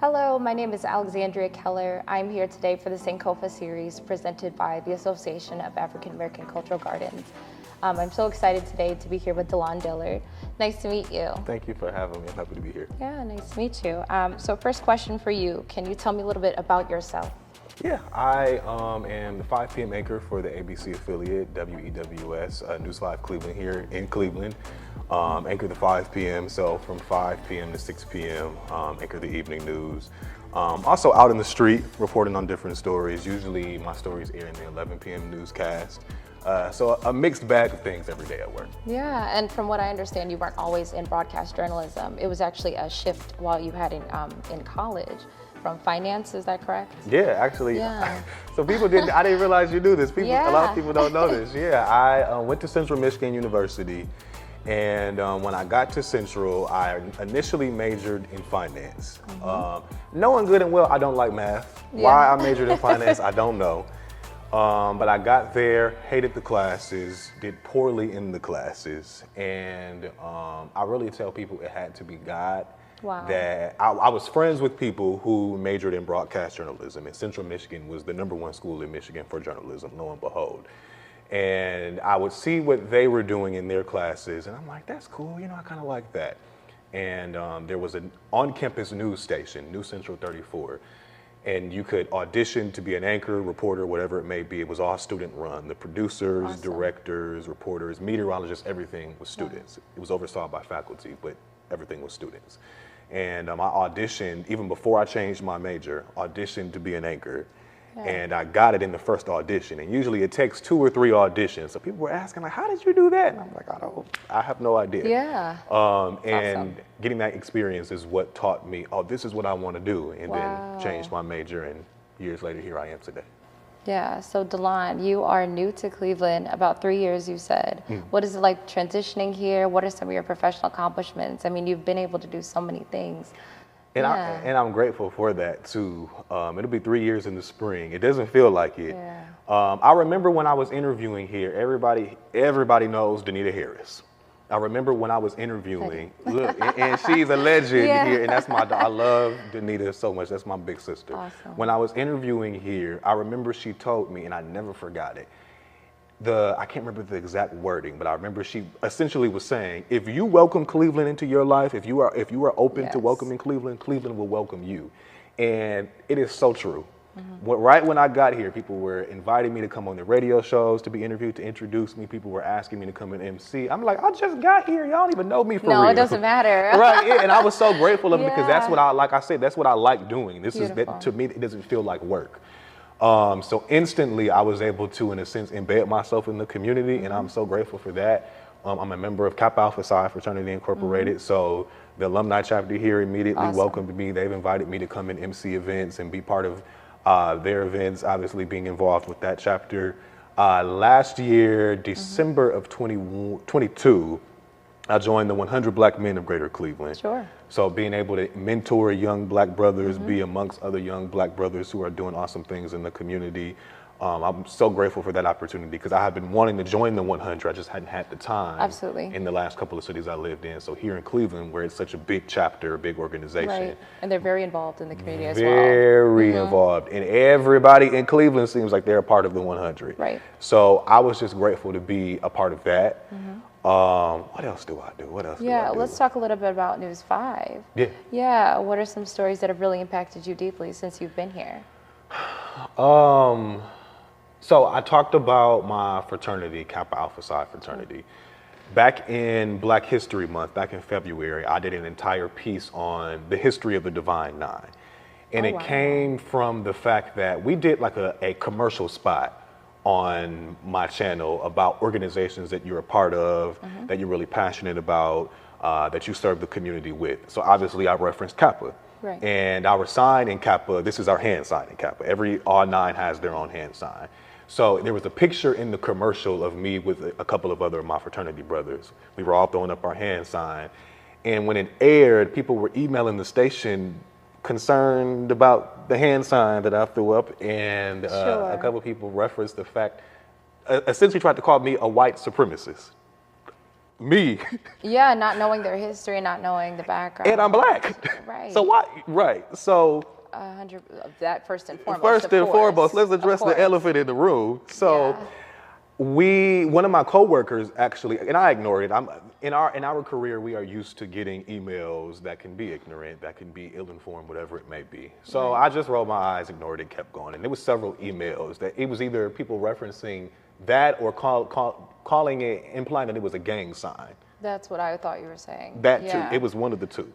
Hello, my name is Alexandria Keller. I'm here today for the Sankofa series presented by the Association of African American Cultural Gardens. I'm so excited today to be here with DaLaun Dillard. Nice to meet you. Thank you for having me. I'm happy to be here. Yeah, nice to meet you. So first question for you, can you tell me a little bit about yourself? Yeah, I am the 5 p.m. anchor for the ABC affiliate, WEWS, News 5 Cleveland here in Cleveland. Anchor the 5 p.m., so from 5 p.m. to 6 p.m., anchor the evening news. Also out in the street, reporting on different stories. Usually my stories air in the 11 p.m. newscast. So a mixed bag of things every day at work. Yeah, and from what I understand, you weren't always in broadcast journalism. It was actually a shift while you had in college from finance, is that correct? Yeah, actually. Yeah. So I didn't realize you knew this. A lot of people don't know this. Yeah, I went to Central Michigan University. And when I got to Central, I initially majored in finance. Knowing good and well, I don't like math. Yeah. Why I majored in finance, I don't know. But I got there, hated the classes, did poorly in the classes. And I really tell people it had to be God. Wow. That I was friends with people who majored in broadcast journalism, and Central Michigan was the #1 school in Michigan for journalism, lo and behold. And I would see what they were doing in their classes, and I'm like, that's cool, I kind of like that. And there was an on-campus news station, News Central 34, and you could audition to be an anchor, reporter, whatever it may be. It was all student run. The producers, Awesome. Directors, reporters, meteorologists, everything was students. It was oversaw by faculty, but everything was students. And I auditioned, even before I changed my major, auditioned to be an anchor. Yeah. And I got it in the first audition. And usually it takes 2 or 3 auditions. So people were asking, like, how did you do that? And I'm like, I have no idea. Yeah. And awesome. Getting that experience is what taught me, this is what I want to do. And Wow. then changed my major. And years later, here I am today. Yeah, so DaLaun, you are new to Cleveland, about 3 years you said. What is it like transitioning here? What are some of your professional accomplishments? I mean, you've been able to do so many things. And, Yeah. I'm grateful for that too. It'll be 3 years in the spring. It doesn't feel like it. Yeah. I remember when I was interviewing here, everybody knows Danita Harris. I remember when I was interviewing, look, and she's a legend Yeah. here, and that's I love Danita so much. That's my big sister. Awesome. When I was interviewing here, I remember she told me, and I never forgot it. I can't remember the exact wording, but I remember she essentially was saying, if you welcome Cleveland into your life, if you are open to Yes. welcoming Cleveland, Cleveland will welcome you. And it is so true. Right when I got here, people were inviting me to come on the radio shows to be interviewed, to introduce me. People were asking me to come and MC. I'm like, I just got here. Y'all don't even know me for real. No, it doesn't matter. Right, yeah, and I was so grateful of it because that's Yeah. what that's what I like doing. Beautiful. To me, it doesn't feel like work. So instantly, I was able to, in a sense, embed myself in the community, and I'm so grateful for that. I'm a member of Kappa Alpha Psi Fraternity Incorporated, so the alumni chapter here immediately Awesome. welcomed me. They've invited me to come and MC events and be part of their events, obviously being involved with that chapter. Last year, December of 2022, I joined the 100 Black Men of Greater Cleveland. Sure. So being able to mentor young Black brothers, be amongst other young Black brothers who are doing awesome things in the community. I'm so grateful for that opportunity because I have been wanting to join the 100. I just hadn't had the time. Absolutely. In the last couple of cities I lived in. So here in Cleveland, where it's such a big chapter, a big organization. Right, and they're very involved in the community as well. Very involved. And everybody in Cleveland seems like they're a part of the 100. Right. So I was just grateful to be a part of that. What else do I do? Yeah, let's talk a little bit about News 5. Yeah. Yeah, what are some stories that have really impacted you deeply since you've been here? So I talked about my fraternity, Kappa Alpha Psi fraternity. Back in Black History Month, back in February, I did an entire piece on the history of the Divine Nine. And it wow. came from the fact that we did like a commercial spot on my channel about organizations that you're a part of, that you're really passionate about, that you serve the community with. So obviously I referenced Kappa. Right. And our sign in Kappa, this is our hand sign in Kappa. All 9 has their own hand sign. So there was a picture in the commercial of me with a couple of other of my fraternity brothers. We were all throwing up our hand sign. And when it aired, people were emailing the station concerned about the hand sign that I threw up. And a couple of people referenced the fact, essentially tried to call me a white supremacist. Me. Yeah, not knowing their history, not knowing the background. And I'm black. Right. So why? Right. So 100. That first and foremost. first and foremost, let's address the elephant in the room. So one of my coworkers actually, and I ignored it. In our career, we are used to getting emails that can be ignorant, that can be ill-informed, whatever it may be. So I just rolled my eyes, ignored it, kept going. And there was several emails that it was either people referencing that or calling it, implying that it was a gang sign. That's what I thought you were saying. That too. It was one of the two.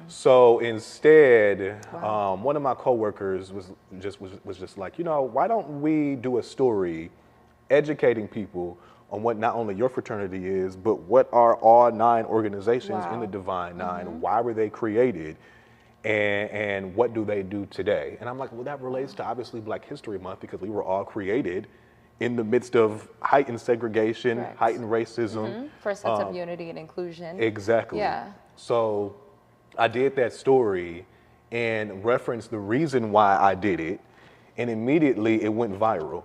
So instead, one of my coworkers was just like, why don't we do a story educating people on what not only your fraternity is, but what are all 9 organizations in the Divine Nine? Why were they created? And what do they do today? And I'm like, well, that relates to obviously Black History Month, because we were all created in the midst of heightened segregation, heightened racism. For a sense of unity and inclusion. Exactly. Yeah. So I did that story and referenced the reason why I did it, and immediately it went viral,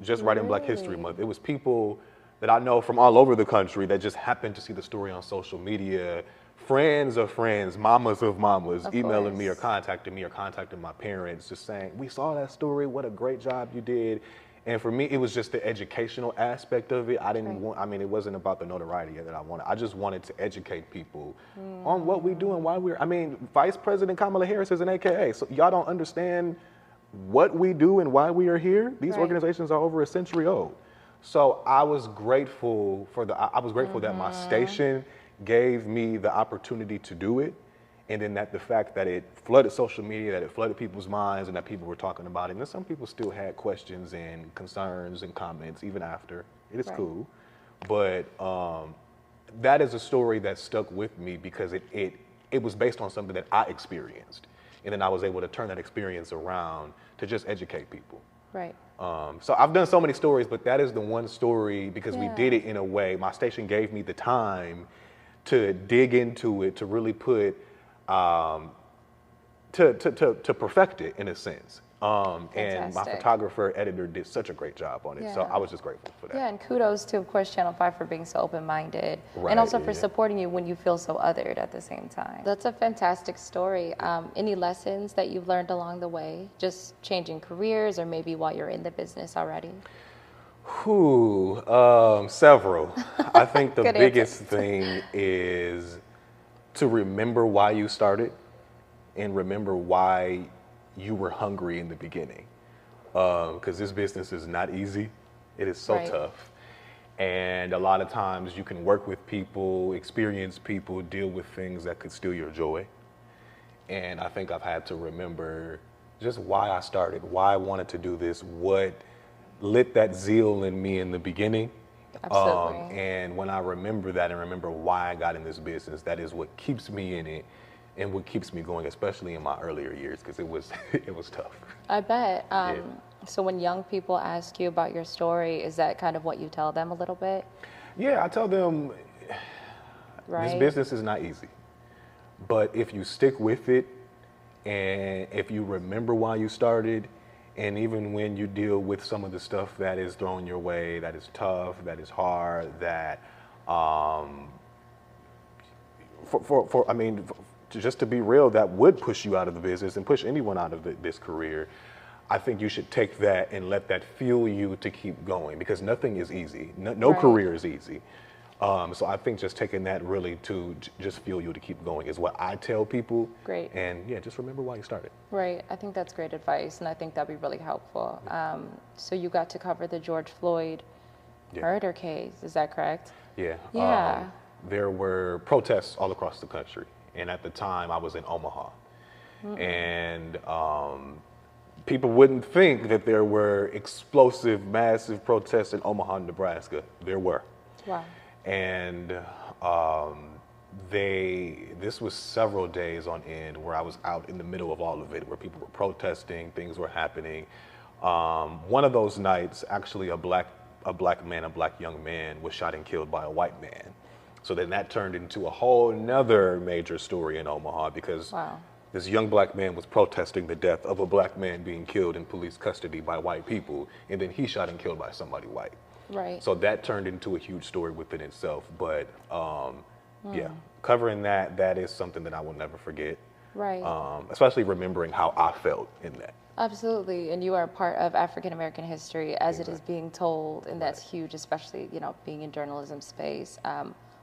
just right in Black History Month. It was people that I know from all over the country that just happened to see the story on social media, friends of friends, mamas of mamas, emailing me or contacting my parents, just saying, we saw that story, what a great job you did. And for me, it was just the educational aspect of it. I didn't want, it wasn't about the notoriety that I wanted. I just wanted to educate people on what we do and why Vice President Kamala Harris is an AKA. So y'all don't understand what we do and why we are here. These organizations are over a century old. So I was grateful that my station gave me the opportunity to do it. And then the fact that it flooded social media, that it flooded people's minds, and that people were talking about it. And some people still had questions and concerns and comments even after. It is cool. But that is a story that stuck with me because it was based on something that I experienced. And then I was able to turn that experience around to just educate people. Right. So I've done so many stories, but that is the one story because we did it in a way. My station gave me the time to dig into it, to really put to perfect it in a sense. And my photographer, editor did such a great job on it. So I was just grateful for that. Yeah, and kudos to, of course, Channel 5 for being so open-minded. And also for supporting you when you feel so othered at the same time. That's a fantastic story. Any lessons that you've learned along the way? Just changing careers or maybe while you're in the business already? Several. I think the biggest thing is to remember why you started and remember why you were hungry in the beginning. Because this business is not easy. It is so tough. And a lot of times you can work with people, experience people, deal with things that could steal your joy. And I think I've had to remember just why I started, why I wanted to do this, what lit that zeal in me in the beginning. Absolutely. And when I remember that and remember why I got in this business, that is what keeps me in it and what keeps me going, especially in my earlier years, because it was tough. I bet. So when young people ask you about your story, is that kind of what you tell them a little bit? Yeah, I tell them this business is not easy, but if you stick with it and if you remember why you started, and even when you deal with some of the stuff that is thrown your way, that is tough, that is hard, that, just to be real, that would push you out of the business and push anyone out of this career, I think you should take that and let that fuel you to keep going, because nothing is easy. No career is easy. So I think just taking that really to just fuel you to keep going is what I tell people. Great. And yeah, just remember why you started. Right. I think that's great advice, and I think that'd be really helpful. So you got to cover the George Floyd murder case. Is that correct? Yeah. Yeah. There were protests all across the country, and at the time I was in Omaha, and people wouldn't think that there were explosive, massive protests in Omaha, Nebraska. There were. Wow. And this was several days on end where I was out in the middle of all of it, where people were protesting, things were happening. One of those nights, actually a black young man was shot and killed by a white man. So then that turned into a whole nother major story in Omaha, because this young black man was protesting the death of a black man being killed in police custody by white people, and then he shot and killed by somebody white. Right. So that turned into a huge story within itself. But yeah, covering that is something that I will never forget. Right. Especially remembering how I felt in that. Absolutely, and you are a part of African American history as it is being told, and that's huge, especially being in journalism space.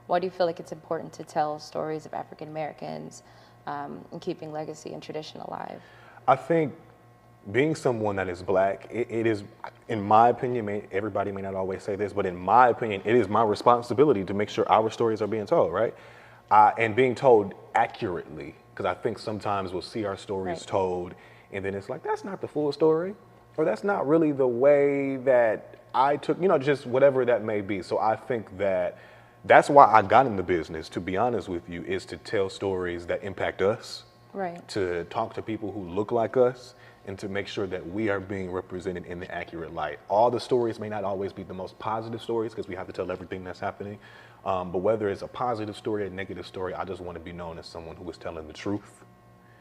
Why do you feel like it's important to tell stories of African Americans and keeping legacy and tradition alive? I think being someone that is black, it is, in my opinion, everybody may not always say this, but in my opinion, it is my responsibility to make sure our stories are being told, right? And being told accurately, because I think sometimes we'll see our stories told, and then it's like, that's not the full story, or that's not really the way that I took, just whatever that may be. So I think that's why I got in the business, to be honest with you, is to tell stories that impact us, to talk to people who look like us, and to make sure that we are being represented in the accurate light. All the stories may not always be the most positive stories, because we have to tell everything that's happening, but whether it's a positive story or a negative story, I just want to be known as someone who is telling the truth.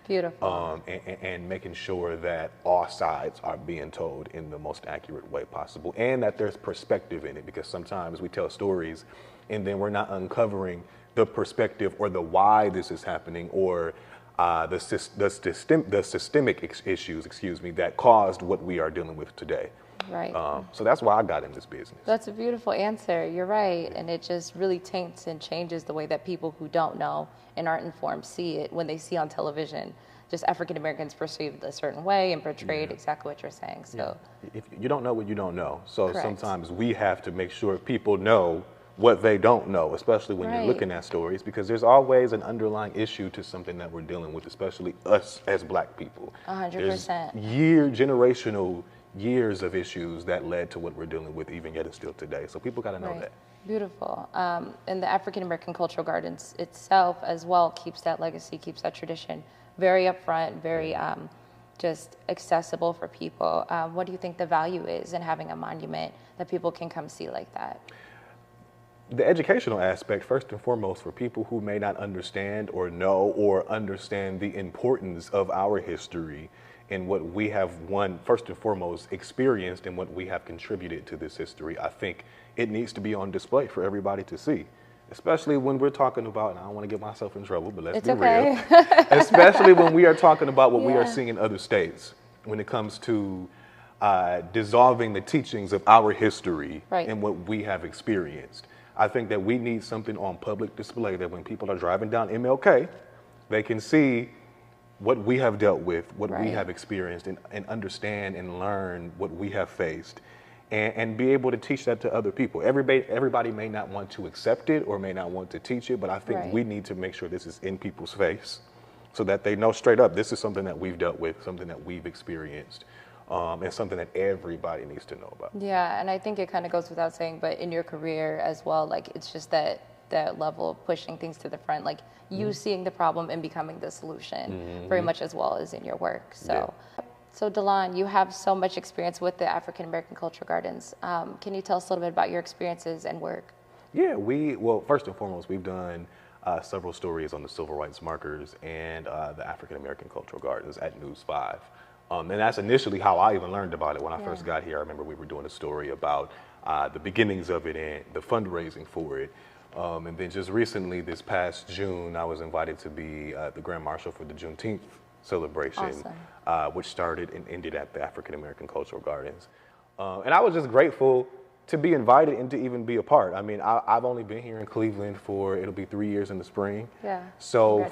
Beautiful. And making sure that all sides are being told in the most accurate way possible, and that there's perspective in it, because sometimes we tell stories and then we're not uncovering the perspective or the why this is happening, or the systemic issues, that caused what we are dealing with today. Right. So that's why I got in this business. That's a beautiful answer. You're right. And it just really taints and changes the way that people who don't know and aren't informed see it when they see on television just African Americans perceived a certain way and portrayed exactly what you're saying. So if you don't know what you don't know. So Correct. Sometimes we have to make sure people know what they don't know, especially when you're looking at stories, because there's always an underlying issue to something that we're dealing with, especially us as black people. 100%. Generational years of issues that led to what we're dealing with even yet and still today. So people got to know that. Beautiful. And the African American Cultural Gardens itself as well keeps that legacy, keeps that tradition very upfront, very just accessible for people. What do you think the value is in having a monument that people can come see like that? The educational aspect, first and foremost, for people who may not understand or know or understand the importance of our history and what we have, first and foremost, experienced and what we have contributed to this history. I think it needs to be on display for everybody to see, especially when we're talking about, and I don't want to get myself in trouble, but let's be real, especially when we are talking about what we are seeing in other states when it comes to dissolving the teachings of our history and what we have experienced. I think that we need something on public display that when people are driving down MLK, they can see what we have dealt with, what we have experienced, and understand and learn what we have faced, and be able to teach that to other people. Everybody may not want to accept it or may not want to teach it, but I think we need to make sure this is in people's face so that they know straight up, this is something that we've dealt with, something that we've experienced. And something that everybody needs to know about. Yeah, and I think it kind of goes without saying, but in your career as well, like it's just that level of pushing things to the front, like you seeing the problem and becoming the solution very much as well as in your work. So, so DaLaun, you have so much experience with the African American Cultural Gardens. Can you tell us a little bit about your experiences and work? Yeah, well, first and foremost, we've done several stories on the Civil Rights Markers and the African American Cultural Gardens at News 5. And that's initially how I even learned about it when I first got here. I remember we were doing a story about the beginnings of it and the fundraising for it. And then just recently, this past June, I was invited to be the Grand Marshal for the Juneteenth celebration, which started and ended at the African American Cultural Gardens. And I was just grateful to be invited and to even be a part. I mean, I've only been here in Cleveland it'll be 3 years in the spring. Yeah. So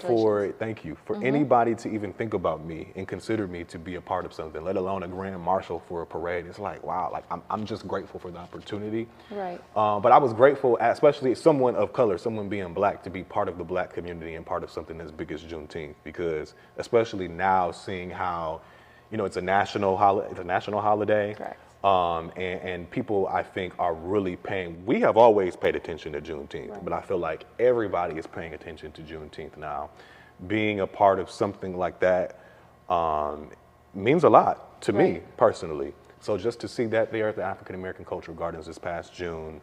thank you. For anybody to even think about me and consider me to be a part of something, let alone a Grand Marshal for a parade, it's like, wow, like I'm just grateful for the opportunity. Right. But I was grateful, especially someone of color, someone being black, to be part of the black community and part of something as big as Juneteenth, because especially now seeing how, it's a national holiday. Correct. And people, I think, are really we have always paid attention to Juneteenth, but I feel like everybody is paying attention to Juneteenth now. Being a part of something like that means a lot to me personally. So just to see that there at the African American Cultural Gardens this past June,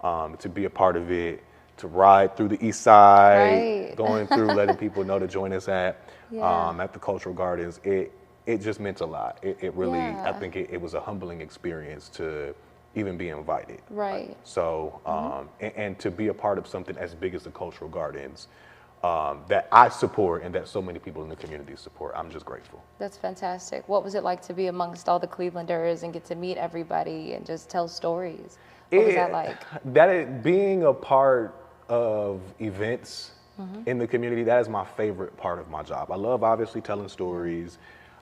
to be a part of it, to ride through the east side, going through, letting people know to join us at the Cultural Gardens, it just meant a lot. It really, I think it was a humbling experience to even be invited. Right. So, and to be a part of something as big as the Cultural Gardens that I support and that so many people in the community support, I'm just grateful. That's fantastic. What was it like to be amongst all the Clevelanders and get to meet everybody and just tell stories? What was that like? Being a part of events in the community, that is my favorite part of my job. I love obviously telling stories,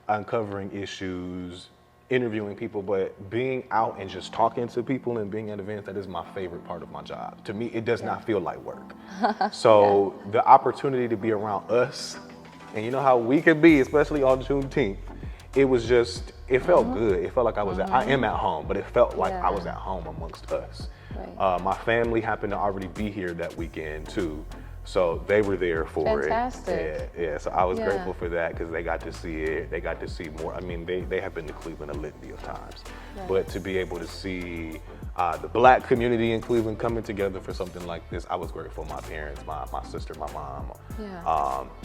uncovering issues, interviewing people, but being out and just talking to people and being at events, that is my favorite part of my job. To me, it does not feel like work. So the opportunity to be around us, and you know how we can be, especially on Juneteenth, it was just, it felt good. It felt like I am at home, but it felt like I was at home amongst us. Right. My family happened to already be here that weekend too. So they were there for Fantastic. it. Yeah. So I was grateful for that because they got to see it. They got to see more. I mean, they have been to Cleveland a litany of times. Right. But to be able to see the Black community in Cleveland coming together for something like this, I was grateful. My parents, my sister, my mom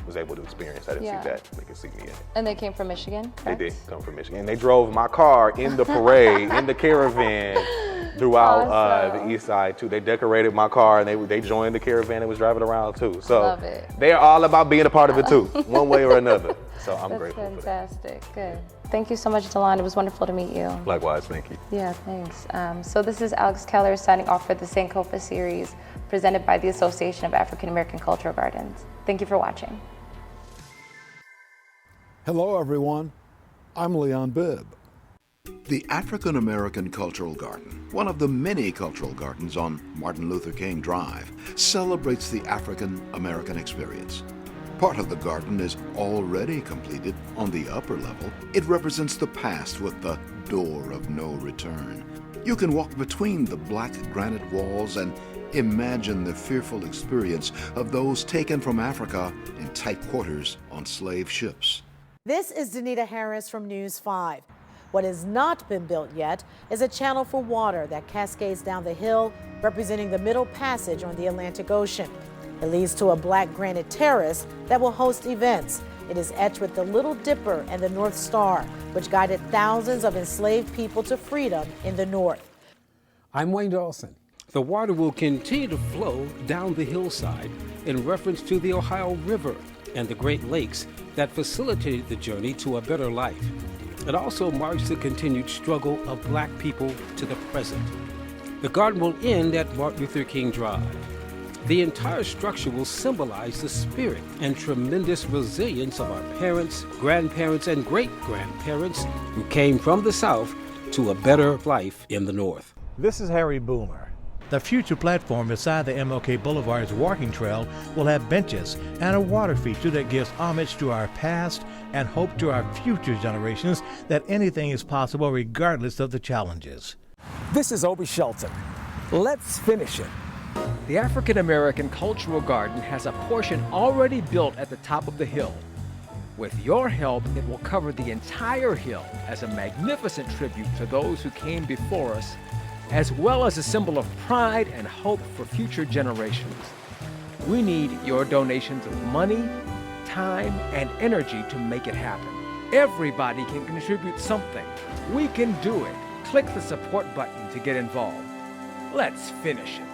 was able to experience that and see that. They could see me in it. And they came from Michigan, correct? They did come from Michigan. And they drove my car in the parade, in the caravan, throughout the east side too. They decorated my car and they joined the caravan and was driving around too. So they're all about being a part of it too, one way or another. So I'm grateful for that. Fantastic, good. Thank you so much, DaLaun. It was wonderful to meet you. Likewise, thank you. Yeah, thanks. So this is Alex Keller signing off for the Sankofa series presented by the Association of African American Cultural Gardens. Thank you for watching. Hello, everyone. I'm Leon Bibb. The African American Cultural Garden, one of the many cultural gardens on Martin Luther King Drive, celebrates the African American experience. Part of the garden is already completed on the upper level. It represents the past with the door of no return. You can walk between the black granite walls and imagine the fearful experience of those taken from Africa in tight quarters on slave ships. This is Danita Harris from News 5. What has not been built yet is a channel for water that cascades down the hill, representing the Middle Passage on the Atlantic Ocean. It leads to a black granite terrace that will host events. It is etched with the Little Dipper and the North Star, which guided thousands of enslaved people to freedom in the North. I'm Wayne Dawson. The water will continue to flow down the hillside in reference to the Ohio River and the Great Lakes that facilitated the journey to a better life. It also marks the continued struggle of black people to the present. The garden will end at Martin Luther King Drive. The entire structure will symbolize the spirit and tremendous resilience of our parents, grandparents, and great-grandparents who came from the South to a better life in the North. This is Harry Boomer. The future platform beside the MLK Boulevard's walking trail will have benches and a water feature that gives homage to our past and hope to our future generations that anything is possible regardless of the challenges. This is Obi Shelton. Let's finish it. The African American Cultural Garden has a portion already built at the top of the hill. With your help, it will cover the entire hill as a magnificent tribute to those who came before us, as well as a symbol of pride and hope for future generations. We need your donations of money, time, and energy to make it happen. Everybody can contribute something. We can do it. Click the support button to get involved. Let's finish it.